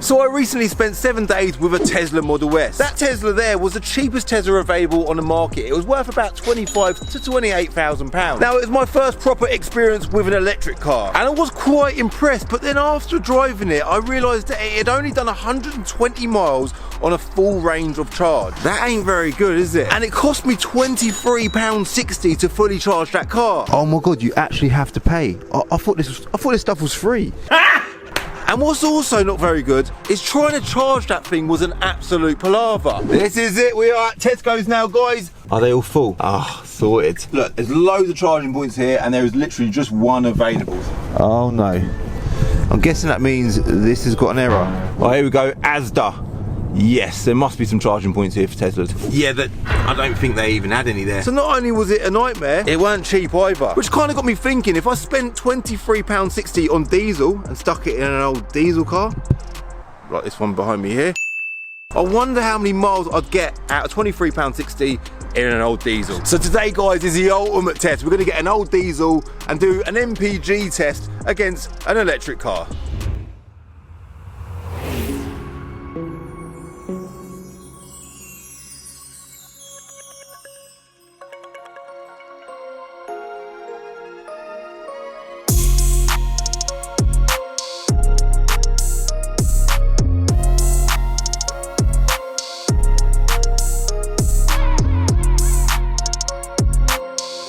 So I recently spent 7 days with a Tesla Model S. That Tesla there was the cheapest Tesla available on the market. It was worth about £25,000 to £28,000. Now, it was my first proper experience with an electric car, and I was quite impressed, but then after driving it, I realised that it had only done 120 miles on a full range of charge. That ain't very good, is it? And it cost me £23.60 to fully charge that car. Oh my God, you actually have to pay. I thought this stuff was free. And what's also not very good is trying to charge that thing was an absolute palaver. This is it, we are at Tesco's now, guys. Are they all full? Ah, sorted. Look, there's loads of charging points here and there is literally just one available. Oh no. I'm guessing that means this has got an error. Oh, here we go, Asda. Yes, there must be some charging points here for Teslas. Yeah, I don't think they even had any there. So not only was it a nightmare, it weren't cheap either. Which kind of got me thinking, if I spent £23.60 on diesel and stuck it in an old diesel car, like this one behind me here, I wonder how many miles I'd get out of £23.60 in an old diesel. So today, guys, is the ultimate test. We're gonna get an old diesel and do an MPG test against an electric car.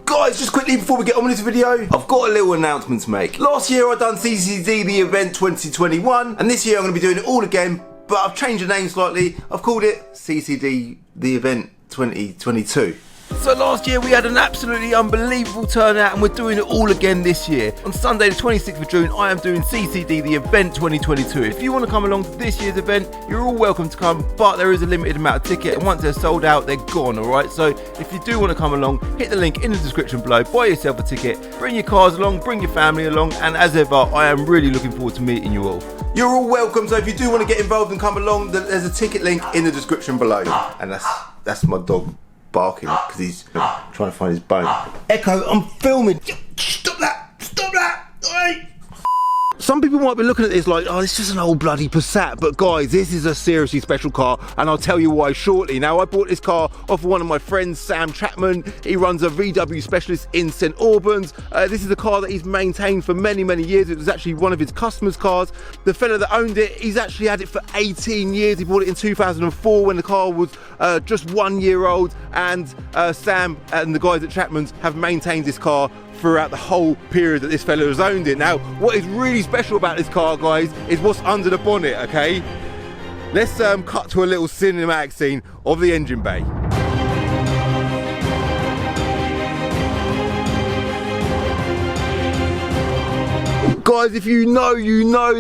Guys, just quickly before we get on with this video, I've got a little announcement to make. Last year I done CCD The Event 2021, and this year I'm going to be doing it all again, but I've changed the name slightly. I've called it CCD The Event 2022. So last year we had an absolutely unbelievable turnout, and we're doing it all again this year. On Sunday the 26th of June, I am doing CCD The Event 2022. If you want to come along to this year's event, you're all welcome to come, but there is a limited amount of tickets, and once they're sold out, they're gone, alright? So if you do want to come along, hit the link in the description below, buy yourself a ticket, bring your cars along, bring your family along, and as ever, I am really looking forward to meeting you all. You're all welcome, so if you do want to get involved and come along, there's a ticket link in the description below. And that's my dog barking because he's trying to find his bone. Echo, I'm filming. Stop that! Stop that! Alright. Some people might be looking at this like, oh, it's just an old bloody Passat, but guys, this is a seriously special car, and I'll tell you why shortly. Now, I bought this car off one of my friends, Sam Chapman. He runs a VW specialist in St Albans. This is a car that he's maintained for many, many years. It was actually one of his customers' cars. The fella that owned it, he's actually had it for 18 years. He bought it in 2004 when the car was just 1 year old, and Sam and the guys at Chapman's have maintained this car throughout the whole period that this fella has owned it. Now, what is really special about this car, guys, is what's under the bonnet, okay? Let's cut to a little cinematic scene of the engine bay. Guys, if you know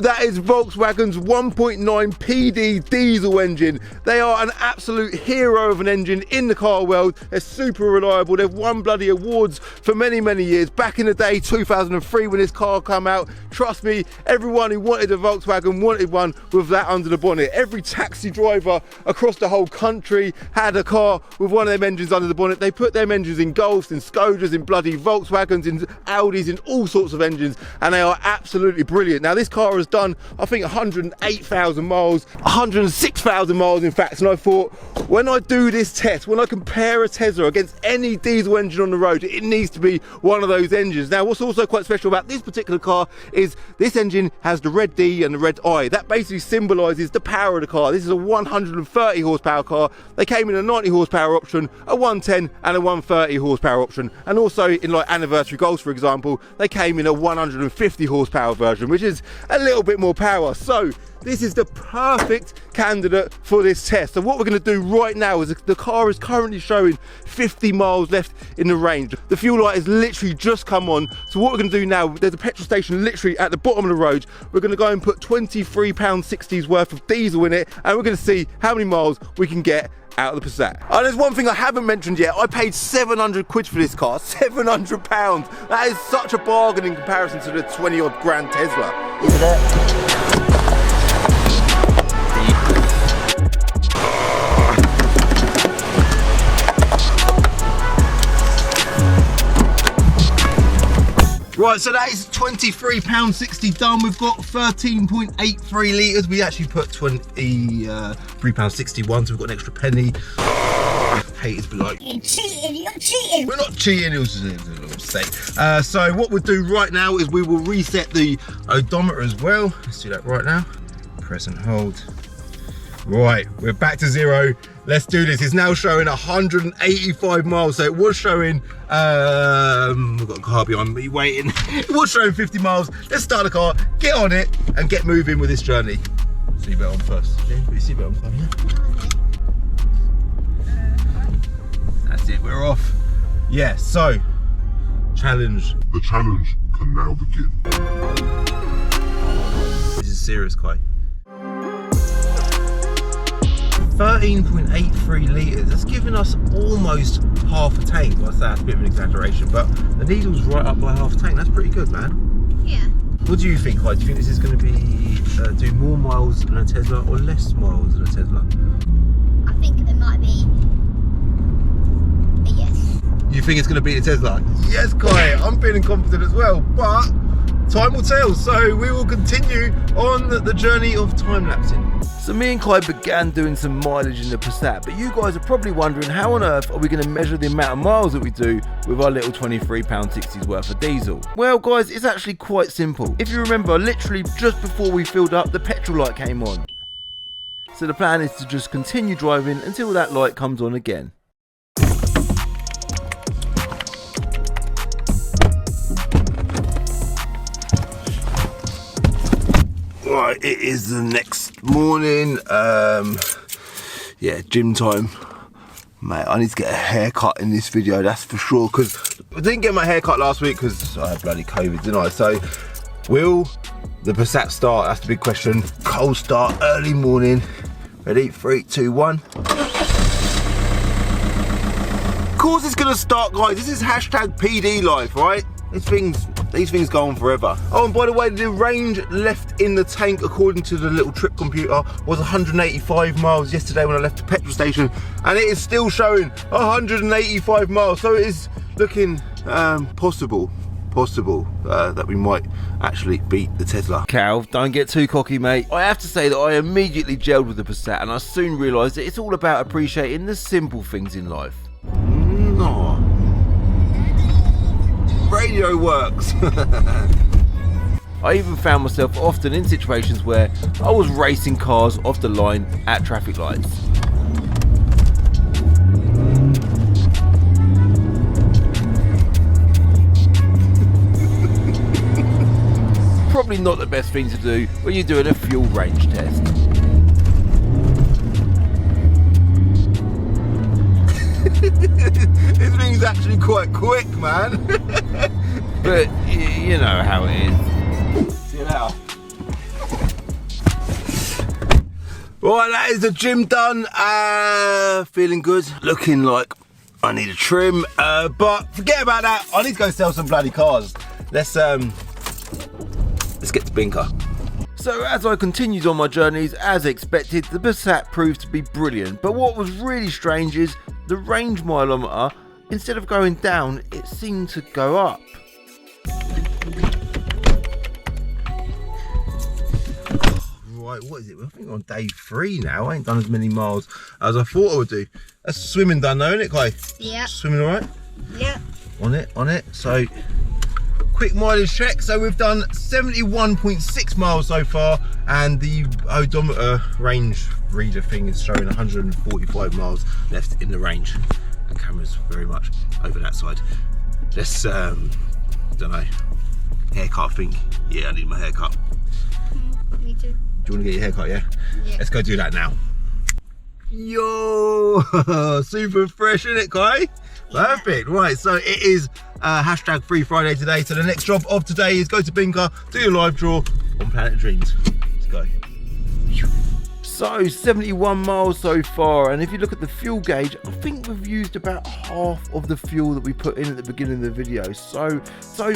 that is Volkswagen's 1.9 PD diesel engine. They are an absolute hero of an engine in the car world. They're super reliable. They've won bloody awards for many, many years. Back in the day, 2003, when this car came out, trust me, everyone who wanted a Volkswagen wanted one with that under the bonnet. Every taxi driver across the whole country had a car with one of them engines under the bonnet. They put them engines in Golfs, in Skodas, in bloody Volkswagens, in Audis, in all sorts of engines, and they are absolutely brilliant. Now, this car has done, I think, 108,000 miles, 106,000 miles in fact, and I thought, when I do this test, when I compare a Tesla against any diesel engine on the road, it needs to be one of those engines. Now, what's also quite special about this particular car is this engine has the red D and the red I. That basically symbolises the power of the car. This is a 130 horsepower car. They came in a 90 horsepower option, a 110 and a 130 horsepower option, and also in like anniversary Golfs, for example, they came in a 150 horsepower version, which is a little bit more power. So this is the perfect candidate for this test. So what we're going to do right now is the car is currently showing 50 miles left in the range. The fuel light has literally just come on. So what we're going to do now, there's a petrol station literally at the bottom of the road. We're going to go and put £23.60 worth of diesel in it, and we're going to see how many miles we can get out of the Passat. Oh, there's one thing I haven't mentioned yet. I paid 700 quid for this car, £700. That is such a bargain in comparison to the 20 odd grand Tesla. Isn't it? Right, so that is £23.60 done. We've got 13.83 litres. We actually put £23.61, so we've got an extra penny. Haters be like, you're cheating. We're not cheating, it was a little mistake. So what we'll do right now is we will reset the odometer as well. Let's do that right now. Press and hold. Right, we're back to zero. Let's do this. It's now showing 185 miles. So it was showing, we've got a car behind me waiting. It was showing 50 miles. Let's start the car, get on it, and get moving with this journey. Seatbelt on first. Yeah, put your seatbelt on, yeah? That's it, we're off. Yeah, so, challenge. The challenge can now begin. This is serious, Kai. 13.83 litres, that's giving us almost half a tank. Well, that's a bit of an exaggeration, but the needle's right up by half a tank. That's pretty good, man. Yeah. What do you think, Kai? Do you think this is going to be do more miles than a Tesla or less miles than a Tesla? I think it might be a yes. You think it's going to beat a Tesla? Yes, Kai, I'm feeling confident as well, but time will tell. So we will continue on the journey of time-lapsing. So me and Kai began doing some mileage in the Passat, but you guys are probably wondering how on earth are we going to measure the amount of miles that we do with our little £23.60s worth of diesel? Well guys, it's actually quite simple. If you remember, literally just before we filled up, the petrol light came on. So the plan is to just continue driving until that light comes on again. Right, it is the next morning. Yeah, gym time. Mate, I need to get a haircut in this video, that's for sure, because I didn't get my haircut last week because I had bloody COVID, didn't I? So, will the Passat start? That's the big question. Cold start, early morning. Ready? 3, 2, 1. Of course it's gonna start, guys. This is hashtag PD life, right? These things go on forever. Oh, and by the way, the range left in the tank, according to the little trip computer, was 185 miles yesterday when I left the petrol station, and it is still showing 185 miles. So it is looking possible that we might actually beat the Tesla. Cal, don't get too cocky, mate. I have to say that I immediately gelled with the Passat, and I soon realised that it's all about appreciating the simple things in life. No. Radio works. I even found myself often in situations where I was racing cars off the line at traffic lights. Probably not the best thing to do when you're doing a fuel range test. This thing's actually quite quick, man. But you know how it is. See you now. Right, that is the gym done. Feeling good. Looking like I need a trim. But forget about that. I need to go sell some bloody cars. Let's get to Binker. So as I continued on my journeys, as expected, the Passat proved to be brilliant. But what was really strange is the range mileometer, instead of going down, it seemed to go up. Right, what is it? I think we're on day 3 now. I ain't done as many miles as I thought I would do. That's swimming done though, isn't it, Kai? Yeah. Swimming all right? Yeah. On it. So, quick mileage check. So we've done 71.6 miles so far, and the odometer range reader thing is showing 145 miles left in the range. The camera's very much over that side. Let's, don't know, haircut, I think. Yeah, I need my haircut. Me too. Do you want to get your haircut, yeah? Yeah. Let's go do that now. Yo, super fresh, isn't it, Kai? Perfect. Right, so it is hashtag Free Friday today. So the next job of today is go to Binker, do your live draw on Planet of Dreams. Let's go. So 71 miles so far, and if you look at the fuel gauge, I think we've used about half of the fuel that we put in at the beginning of the video. So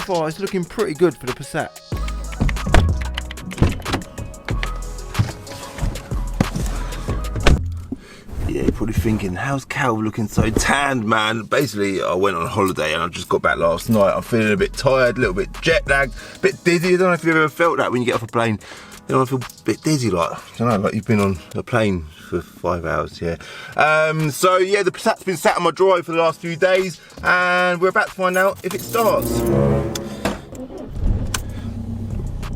far it's looking pretty good for the Passat. Yeah, you're probably thinking, how's Cal looking so tanned, man? Basically, I went on holiday and I just got back last night. I'm feeling a bit tired, a little bit jet lagged, a bit dizzy. I don't know if you've ever felt that when you get off a plane. You know, I feel a bit dizzy, like, I don't know, like you've been on a plane for 5 hours, yeah. So yeah, the Passat's been sat on my drive for the last few days and we're about to find out if it starts.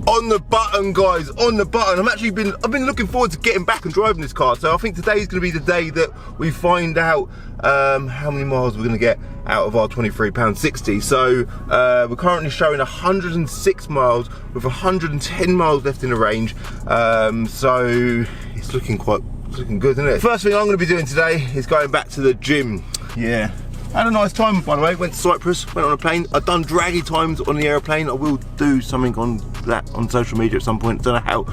On the button, guys, on the button. I've been looking forward to getting back and driving this car. So I think today's gonna be the day that we find out how many miles we're gonna get out of our £23.60. So we're currently showing 106 miles with 110 miles left in the range. So it's looking good, isn't it? First thing I'm gonna be doing today is going back to the gym. Yeah. Had a nice time, by the way. Went to Cyprus, went on a plane. I've done draggy times on the aeroplane. I will do something on that on social media at some point. Don't know how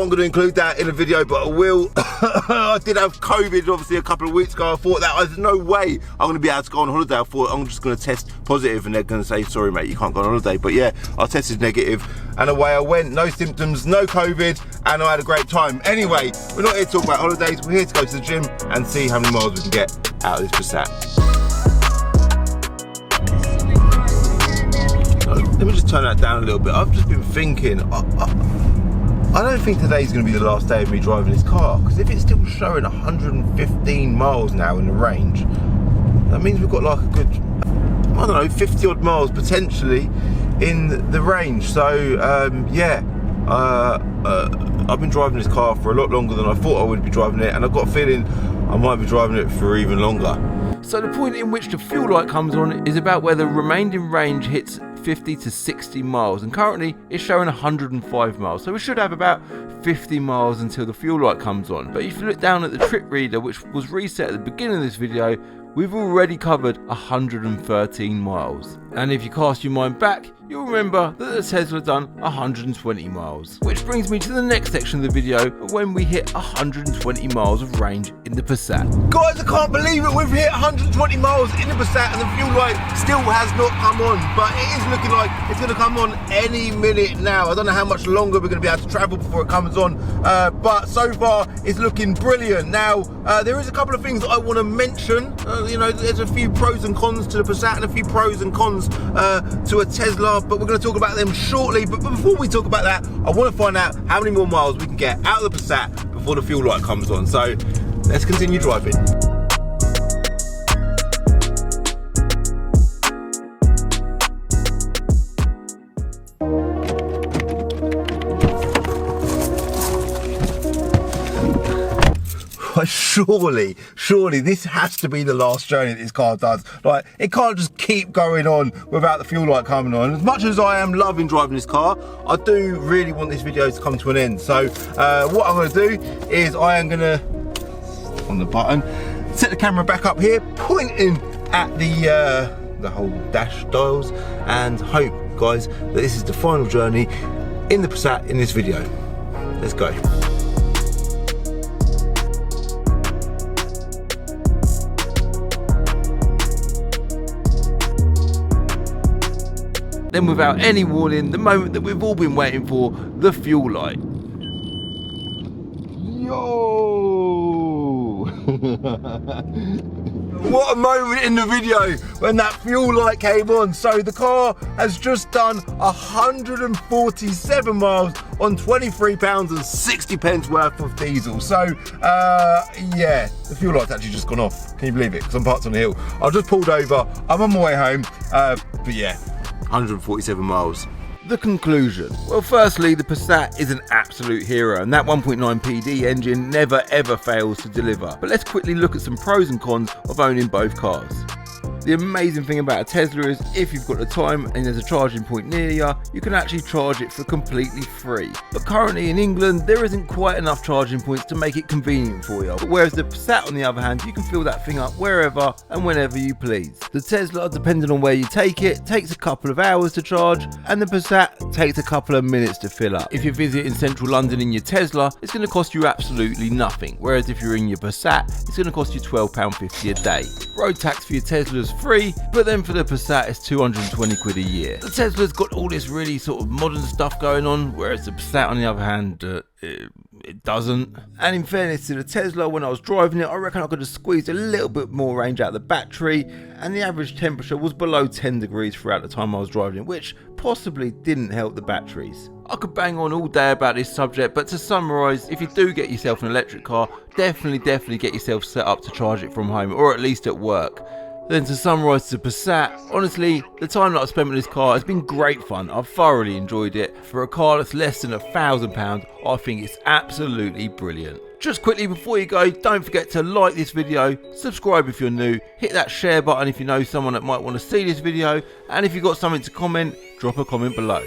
I'm going to include that in a video, but I will. I did have COVID obviously a couple of weeks ago. I thought that there's no way I'm going to be able to go on holiday. I thought I'm just going to test positive and they're going to say, sorry mate, you can't go on holiday. But yeah, I tested negative and away I went. No symptoms, no COVID, and I had a great time. Anyway, we're not here to talk about holidays. We're here to go to the gym and see how many miles we can get out of this Passat. Let me just turn that down a little bit. I've just been thinking, I don't think today's going to be the last day of me driving this car, because if it's still showing 115 miles now in the range, that means we've got like a good, I don't know, 50 odd miles potentially in the range. So yeah, I've been driving this car for a lot longer than I thought I would be driving it, and I've got a feeling I might be driving it for even longer. So the point in which the fuel light comes on is about where the remaining range hits 50 to 60 miles, and currently it's showing 105 miles, so we should have about 50 miles until the fuel light comes on. But if you look down at the trip reader, which was reset at the beginning of this video, we've already covered 113 miles. And if you cast your mind back, you'll remember that the Tesla done 120 miles. Which brings me to the next section of the video, of when we hit 120 miles of range in the Passat. Guys, I can't believe it, we've hit 120 miles in the Passat and the fuel light still has not come on, but it is looking like it's going to come on any minute now. I don't know how much longer we're going to be able to travel before it comes on, but so far it's looking brilliant. Now, there is a couple of things that I want to mention. You know, there's a few pros and cons to the Passat and a few pros and cons to a Tesla, but we're going to talk about them shortly. But before we talk about that, I want to find out how many more miles we can get out of the Passat before the fuel light comes on. So let's continue driving. Surely this has to be the last journey that this car does. Like, it can't just keep going on without the fuel light coming on. As much as I am loving driving this car, I do really want this video to come to an end. So what I'm going to do is I am going to, on the button, set the camera back up here, pointing at the whole dash dials, and hope, guys, that this is the final journey in the Passat in this video. Let's go. Then without any warning, the moment that we've all been waiting for, the fuel light. Yo! What a moment in the video when that fuel light came on. So the car has just done 147 miles on £23.60 worth of diesel. So yeah, the fuel light's actually just gone off. Can you believe it? Because I'm parked on the hill. I've just pulled over. I'm on my way home. But yeah, 147 miles. The conclusion. Well, firstly, the Passat is an absolute hero, and that 1.9 PD engine never ever fails to deliver. But let's quickly look at some pros and cons of owning both cars. The amazing thing about a Tesla is if you've got the time and there's a charging point near you, you can actually charge it for completely free. But currently in England, there isn't quite enough charging points to make it convenient for you. But whereas the Passat, on the other hand, you can fill that thing up wherever and whenever you please. The Tesla, depending on where you take it, takes a couple of hours to charge, and the Passat takes a couple of minutes to fill up. If you're visiting central London in your Tesla, it's going to cost you absolutely nothing. Whereas if you're in your Passat, it's going to cost you £12.50 a day. Road tax for your Tesla is free, but then for the Passat it's 220 quid a year. The Tesla's got all this really sort of modern stuff going on, whereas the Passat on the other hand, it doesn't. And in fairness to the Tesla, when I was driving it, I reckon I could have squeezed a little bit more range out of the battery, and the average temperature was below 10 degrees throughout the time I was driving it, which possibly didn't help the batteries. I could bang on all day about this subject, but to summarise, if you do get yourself an electric car, definitely get yourself set up to charge it from home, or at least at work. Then to summarise the Passat, honestly, the time that I've spent with this car has been great fun. I've thoroughly enjoyed it. For a car that's less than £1,000, I think it's absolutely brilliant. Just quickly before you go, don't forget to like this video, subscribe if you're new, hit that share button if you know someone that might want to see this video, and if you've got something to comment, drop a comment below.